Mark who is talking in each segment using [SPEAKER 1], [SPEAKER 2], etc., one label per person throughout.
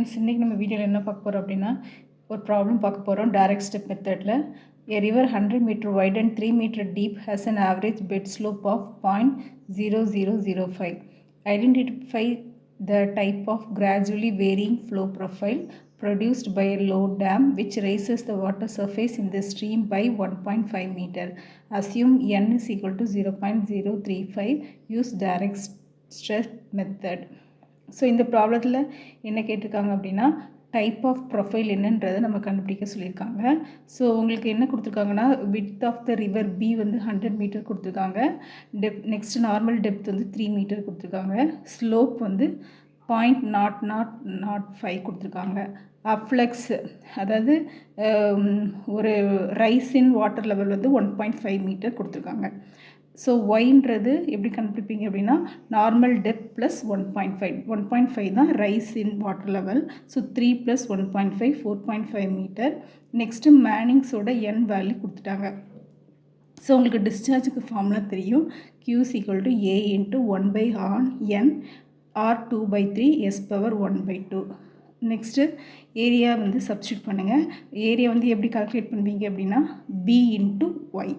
[SPEAKER 1] Friends, இன்றைக்கி நம்ம வீடியோவில் என்ன பார்க்க போகிறோம் அப்படின்னா, ஒரு ப்ராப்ளம் பார்க்க போகிறோம். டைரக்ட் ஸ்டெப் மெத்தடில் a river 100 meter wide and 3 meter deep has an average bed slope of 0.0005. Identify the type of gradually varying flow profile produced by a low dam which raises the water surface in the stream by 1.5 meter. Assume n is equal to 0.035. Use direct step method. So இந்த ப்ராப்ளத்தில் என்ன கேட்டிருக்காங்க அப்படின்னா, type of profile என்னன்றதை நம்ம கண்டுபிடிக்க சொல்லியிருக்காங்க. So உங்களுக்கு என்ன கொடுத்துருக்காங்கன்னா, width of the river B வந்து 100 மீட்டர் கொடுத்துருக்காங்க. நெக்ஸ்ட் நார்மல் டெப்த் வந்து 3 மீட்டர் கொடுத்துருக்காங்க. ஸ்லோப் வந்து 0.0005 கொடுத்துருக்காங்க. அப்ளக்ஸ் அதாவது ஒரு ரைஸ் இன் வாட்டர் லெவல் வந்து 1.5 மீட்டர் கொடுத்துருக்காங்க. ஸோ ஒய்ன்றது எப்படி கண்டுபிடிப்பீங்க அப்படின்னா, நார்மல் டெப்த் ப்ளஸ் 1.5 தான் rise in water level. So 3 + 1.5 4.5 metre. Next மேனிங்ஸோட என் வேல்யூ கொடுத்துட்டாங்க. ஸோ உங்களுக்கு டிஸ்சார்ஜுக்கு ஃபார்முலா தெரியும். Q = A × 1/n R2/3 S⁻1/2. Next area வந்து சப்ஸ்டியூட் பண்ணுங்கள். ஏரியா வந்து எப்படி கால்குலேட் பண்ணுவீங்க அப்படின்னா, B × Y.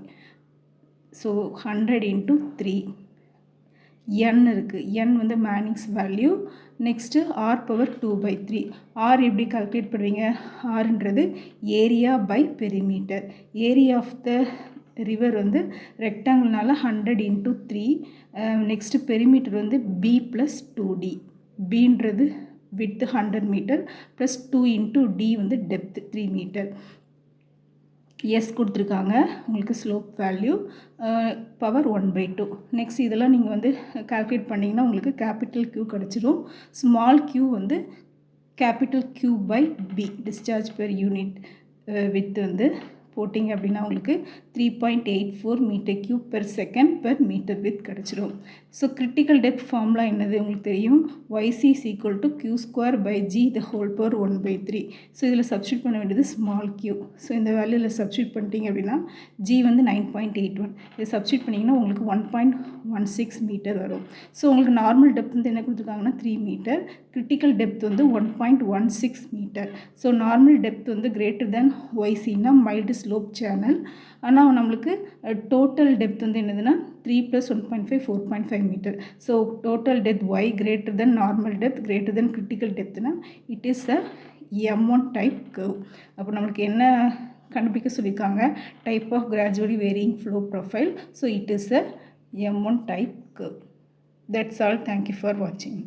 [SPEAKER 1] ஸோ 100 × 3 n இருக்குது. n வந்து Manning's value. Next R⁻2/3. R எப்படி கால்குலேட் பண்ணுவீங்க? Rன்றது area by perimeter. Area of the river வந்து ரெக்டாங்கிள்னால 100 × 3. நெக்ஸ்ட்டு பெரிமீட்டர் வந்து B + 2D. Bன்றது விட்த் 100 மீட்டர் ப்ளஸ் 2 × D வந்து டெப்த் 3 மீட்டர். எஸ் கொடுத்துருக்காங்க. உங்களுக்கு ஸ்லோப் வேல்யூ பவர் 1/2. நெக்ஸ்ட் இதெல்லாம் நீங்கள் வந்து கால்குலேட் பண்ணிங்கன்னா உங்களுக்கு கேபிட்டல் Q கிடச்சிரும். ஸ்மால் q வந்து capital Q/B discharge per unit with வந்து போட்டிங்க அப்படின்னா உங்களுக்கு 3.84 m3/s/m வித் கிடச்சிரும். ஸோ கிரிட்டிக்கல் டெப்த் ஃபார்முலா என்னது உங்களுக்கு தெரியும். YC = Q² G ^ 1/3. ஸோ இதில் சப்ஸ்டியூட் பண்ண வேண்டியது ஸ்மால் q. ஸோ இந்த வேல்யூவில் சப்ஸ்டியூட் பண்ணிட்டீங்க அப்படின்னா G வந்து 9.81. இதை சப்ஸ்டியூட் பண்ணிங்கன்னா உங்களுக்கு 1.16 மீட்டர் வரும். ஸோ உங்களுக்கு நார்மல் டெப்த் வந்து என்ன கொடுத்துருக்காங்கன்னா 3 மீட்டர். கிரிட்டிக்கல் டெப்த் வந்து 1.16 மீட்டர். ஸோ நார்மல் டெப்த் வந்து greater YCனா மைல்டு ஸ்லோப் சேனல். ஆனால் நம்மளுக்கு டோட்டல் டெப்த் வந்து என்னதுன்னா 3 + 1.5 4.5 metre. So total depth Y greater normal depth greater critical டெப்த்னா it is a M1 type curve. அப்போ நம்மளுக்கு என்ன கண்டுபிடிக்க சொல்லியிருக்காங்க? Type of gradually varying flow profile. So it is a M1 type curve. That's all. Thank you for வாட்சிங்.